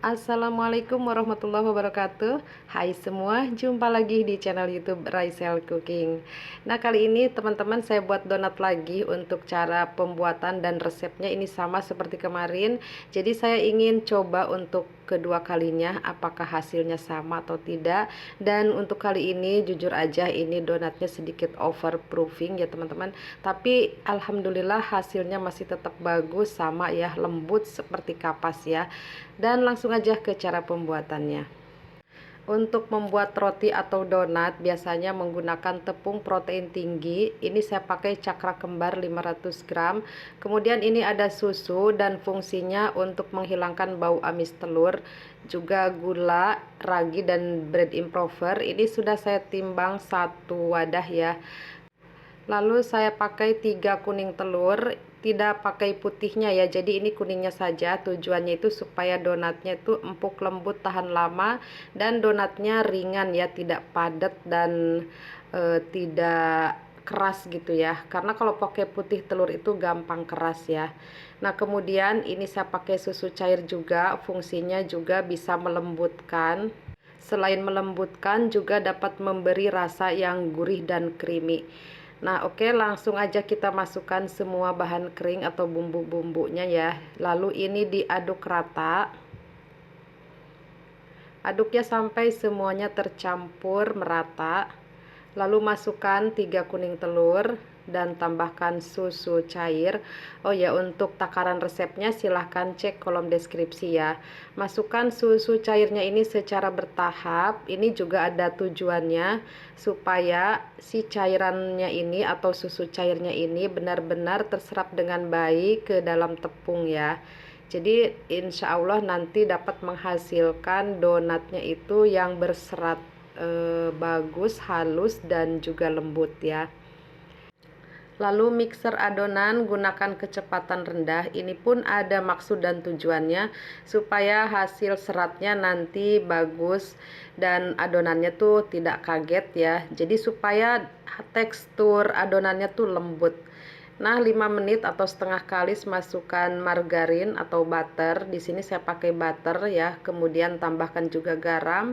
Assalamualaikum warahmatullahi wabarakatuh. Hai semua, jumpa lagi di channel YouTube Raisel Cooking. Nah, kali ini teman-teman saya buat donat lagi. Untuk cara pembuatan dan resepnya ini sama seperti kemarin. Jadi saya ingin coba untuk kedua kalinya apakah hasilnya sama atau tidak. Dan untuk kali ini jujur aja ini donatnya sedikit overproofing ya teman-teman. Tapi alhamdulillah hasilnya masih tetap bagus, sama ya, lembut seperti kapas ya. Dan langsung aja ke cara pembuatannya. Untuk membuat roti atau donat biasanya menggunakan tepung protein tinggi. Ini saya pakai cakra kembar 500 gram. Kemudian ini ada susu dan fungsinya untuk menghilangkan bau amis telur. Juga gula, ragi dan bread improver. Ini sudah saya timbang satu wadah ya. Lalu saya pakai 3 kuning telur, tidak pakai putihnya ya, jadi ini kuningnya saja. Tujuannya itu supaya donatnya itu empuk, lembut, tahan lama, dan donatnya ringan ya, tidak padat dan tidak keras gitu ya, karena kalau pakai putih telur itu gampang keras ya. Nah, kemudian ini saya pakai susu cair juga, fungsinya juga bisa melembutkan. Selain melembutkan juga dapat memberi rasa yang gurih dan creamy. Nah, oke, langsung aja kita masukkan semua bahan kering atau bumbu-bumbunya ya. Lalu ini diaduk rata. Aduknya sampai semuanya tercampur merata. Lalu masukkan 3 kuning telur dan tambahkan susu cair. Oh ya, untuk takaran resepnya silahkan cek kolom deskripsi ya. Masukkan susu cairnya ini secara bertahap. Ini juga ada tujuannya supaya si cairannya ini atau susu cairnya ini benar-benar terserap dengan baik ke dalam tepung ya. Jadi insya Allah nanti dapat menghasilkan donatnya itu yang berserat bagus, halus dan juga lembut ya. Lalu mixer adonan gunakan kecepatan rendah. Ini pun ada maksud dan tujuannya supaya hasil seratnya nanti bagus dan adonannya tuh tidak kaget ya. Jadi supaya tekstur adonannya tuh lembut. Nah, 5 menit atau setengah kalis masukkan margarin atau butter. Di sini saya pakai butter ya. Kemudian tambahkan juga garam.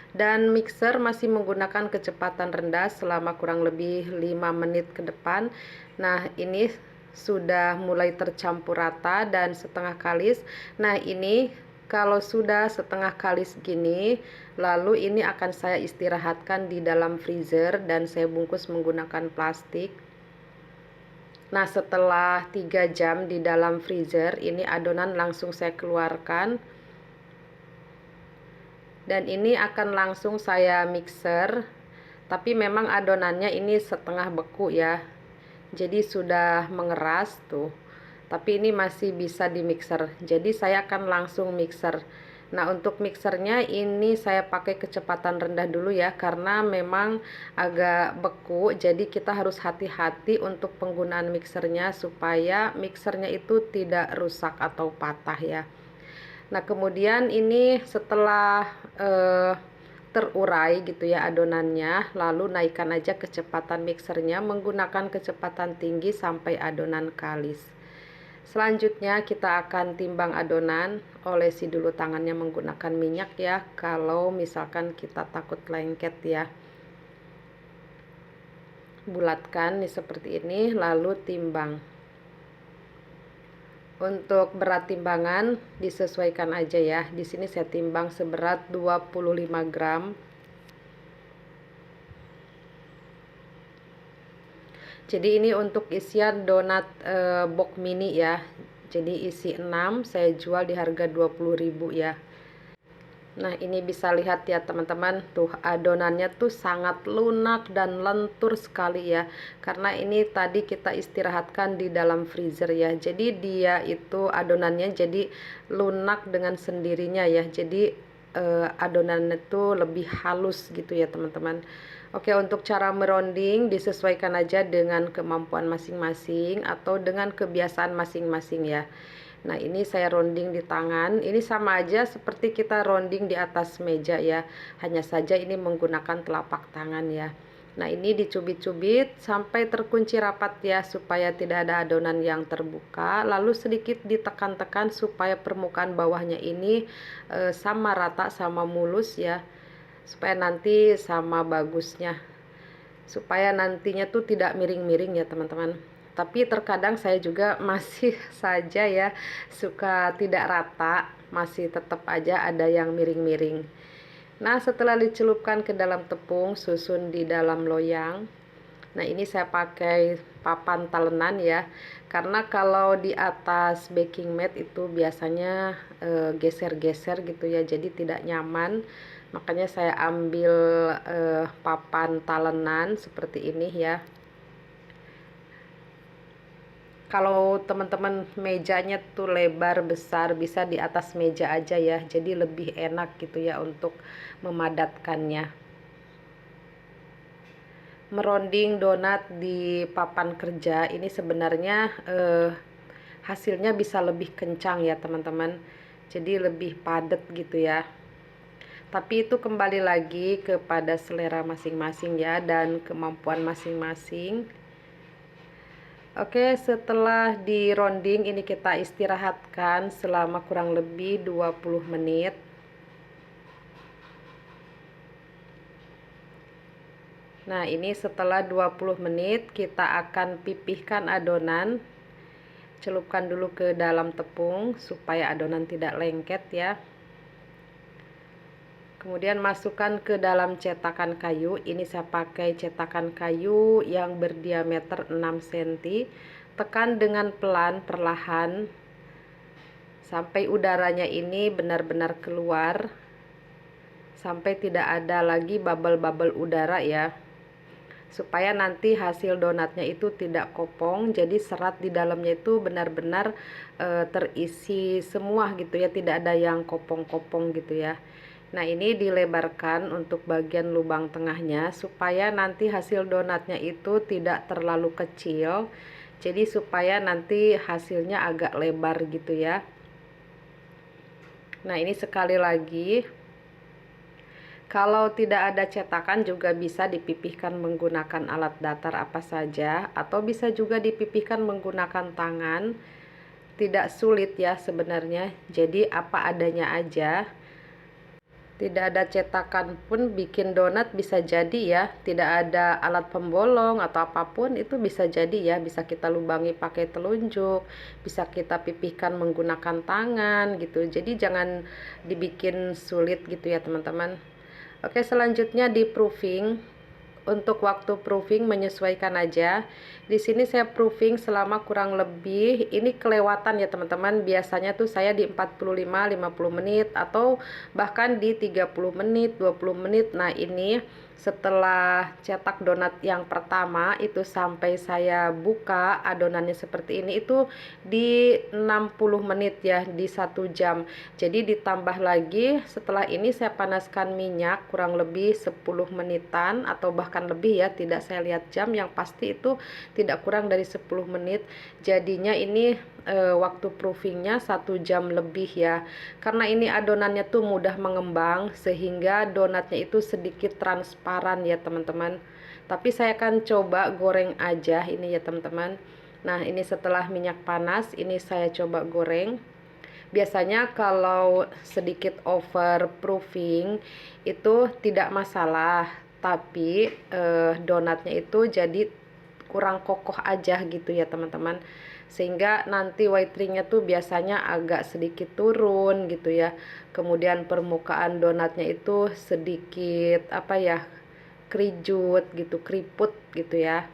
Dan mixer masih menggunakan kecepatan rendah selama kurang lebih 5 menit ke depan. Nah, ini sudah mulai tercampur rata dan setengah kalis. Nah, ini kalau sudah setengah kalis gini, lalu ini akan saya istirahatkan di dalam freezer dan saya bungkus menggunakan plastik. Nah, setelah 3 jam di dalam freezer, ini adonan langsung saya keluarkan. Dan ini akan langsung saya mixer, tapi memang adonannya ini setengah beku ya, jadi sudah mengeras tuh, tapi ini masih bisa di mixer, jadi saya akan langsung mixer. Nah, untuk mixernya ini saya pakai kecepatan rendah dulu ya, karena memang agak beku, jadi kita harus hati-hati untuk penggunaan mixernya supaya mixernya itu tidak rusak atau patah ya. Nah, kemudian ini setelah terurai gitu ya adonannya, lalu naikkan aja kecepatan mixernya menggunakan kecepatan tinggi sampai adonan kalis. Selanjutnya kita akan timbang adonan, olesi dulu tangannya menggunakan minyak ya, kalau misalkan kita takut lengket ya. Bulatkan nih seperti ini, lalu timbang. Untuk berat timbangan disesuaikan aja ya. Di sini saya timbang seberat 25 gram. Jadi ini untuk isian donat box mini ya. Jadi isi 6, saya jual di harga 20.000 ya. Nah, ini bisa lihat ya teman-teman, tuh adonannya tuh sangat lunak dan lentur sekali ya, karena ini tadi kita istirahatkan di dalam freezer ya, jadi dia itu adonannya jadi lunak dengan sendirinya ya, jadi adonannya tuh lebih halus gitu ya teman-teman. Oke, untuk cara meronding disesuaikan aja dengan kemampuan masing-masing atau dengan kebiasaan masing-masing ya. Nah, ini saya rounding di tangan. Ini sama aja seperti kita rounding di atas meja ya. Hanya saja ini menggunakan telapak tangan ya. Nah, ini dicubit-cubit sampai terkunci rapat ya, supaya tidak ada adonan yang terbuka. Lalu sedikit ditekan-tekan supaya permukaan bawahnya ini sama rata, sama mulus ya, supaya nanti sama bagusnya, supaya nantinya tuh tidak miring-miring ya teman-teman. Tapi terkadang saya juga masih saja ya suka tidak rata, masih tetap aja ada yang miring-miring. Nah, setelah dicelupkan ke dalam tepung, susun di dalam loyang. Nah, ini saya pakai papan talenan ya, karena kalau di atas baking mat itu biasanya geser-geser gitu ya, jadi tidak nyaman. Makanya saya ambil papan talenan seperti ini ya. Kalau teman-teman mejanya tuh lebar besar, bisa di atas meja aja ya, jadi lebih enak gitu ya untuk memadatkannya. Meronding donat di papan kerja ini sebenarnya hasilnya bisa lebih kencang ya teman-teman, jadi lebih padat gitu ya. Tapi itu kembali lagi kepada selera masing-masing ya, dan kemampuan masing-masing. Oke, setelah di rounding ini kita istirahatkan selama kurang lebih 20 menit. Nah, ini setelah 20 menit kita akan pipihkan adonan. Celupkan dulu ke dalam tepung supaya adonan tidak lengket ya. Kemudian masukkan ke dalam cetakan kayu. Ini saya pakai cetakan kayu yang berdiameter 6 cm. Tekan dengan pelan, perlahan, sampai udaranya ini benar-benar keluar, sampai tidak ada lagi bubble-bubble udara ya, supaya nanti hasil donatnya itu tidak kopong. Jadi serat di dalamnya itu benar-benar terisi semua gitu ya, tidak ada yang kopong-kopong gitu ya. Nah, ini dilebarkan untuk bagian lubang tengahnya supaya nanti hasil donatnya itu tidak terlalu kecil. Jadi supaya nanti hasilnya agak lebar gitu ya. Nah, ini sekali lagi, kalau tidak ada cetakan juga bisa dipipihkan menggunakan alat datar apa saja, atau bisa juga dipipihkan menggunakan tangan. Tidak sulit ya sebenarnya, jadi apa adanya aja. Tidak ada cetakan pun bikin donat bisa jadi ya, tidak ada alat pembolong atau apapun itu bisa jadi ya, bisa kita lubangi pakai telunjuk, bisa kita pipihkan menggunakan tangan gitu. Jadi jangan dibikin sulit gitu ya teman-teman. Oke, selanjutnya di proofing. Untuk waktu proofing menyesuaikan aja. Di sini saya proofing selama kurang lebih, ini kelewatan ya teman-teman. Biasanya tuh saya di 45-50 menit atau bahkan di 30 menit, 20 menit. Nah, ini setelah cetak donat yang pertama itu sampai saya buka adonannya seperti ini itu di 60 menit ya, di 1 jam. Jadi ditambah lagi setelah ini saya panaskan minyak kurang lebih 10 menitan atau bahkan lebih ya, tidak saya lihat jam, yang pasti itu tidak kurang dari 10 menit. Jadinya ini waktu proofingnya 1 jam lebih ya, karena ini adonannya tuh mudah mengembang sehingga donatnya itu sedikit transparan ya teman-teman. Tapi saya akan coba goreng aja ini ya teman-teman. Nah, ini setelah minyak panas ini saya coba goreng. Biasanya kalau sedikit over proofing itu tidak masalah, tapi donatnya itu jadi kurang kokoh aja gitu ya teman-teman, sehingga nanti white ringnya tuh biasanya agak sedikit turun gitu ya. Kemudian permukaan donatnya itu sedikit apa ya, kerijut gitu, keriput gitu ya,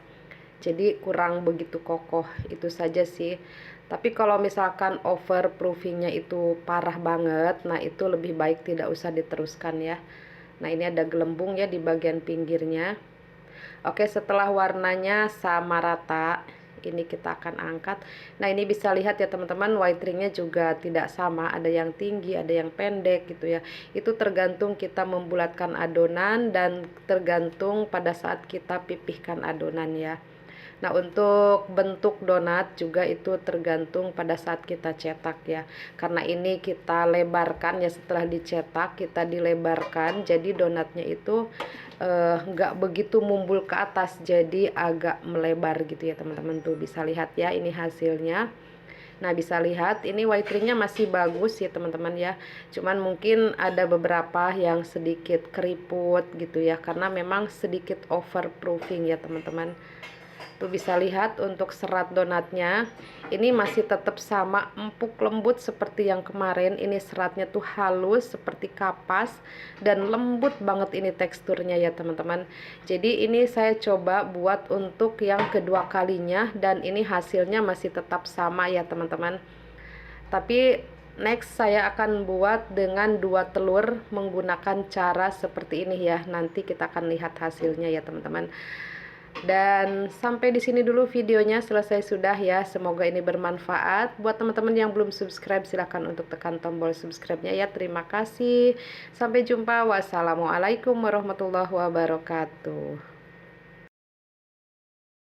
jadi kurang begitu kokoh. Itu saja sih. Tapi kalau misalkan over proofingnya itu parah banget, nah itu lebih baik tidak usah diteruskan ya. Nah, ini ada gelembung ya di bagian pinggirnya. Oke, setelah warnanya sama rata, ini kita akan angkat. Nah, ini bisa lihat ya teman-teman, white ringnya juga tidak sama, ada yang tinggi, ada yang pendek gitu ya. Itu tergantung kita membulatkan adonan dan tergantung pada saat kita pipihkan adonan ya. Nah, untuk bentuk donat juga itu tergantung pada saat kita cetak ya. Karena ini kita lebarkan ya, setelah dicetak kita dilebarkan, jadi donatnya itu nggak begitu mumbul ke atas, jadi agak melebar gitu ya teman-teman. Tuh bisa lihat ya, ini hasilnya. Nah bisa lihat ini white ringnya masih bagus ya teman-teman ya, cuman mungkin ada beberapa yang sedikit keriput gitu ya, karena memang sedikit overproofing ya teman-teman. Tuh bisa lihat untuk serat donatnya ini masih tetap sama empuk lembut seperti yang kemarin. Ini seratnya tuh halus seperti kapas dan lembut banget ini teksturnya ya teman-teman. Jadi ini saya coba buat untuk yang kedua kalinya dan ini hasilnya masih tetap sama ya teman-teman. Tapi next saya akan buat dengan 2 telur menggunakan cara seperti ini ya. Nanti kita akan lihat hasilnya ya teman-teman. Dan sampai di sini dulu videonya, selesai sudah ya. Semoga ini bermanfaat. Buat teman-teman yang belum subscribe, silahkan untuk tekan tombol subscribe-nya ya. Terima kasih. Sampai jumpa. Wassalamualaikum warahmatullahi wabarakatuh.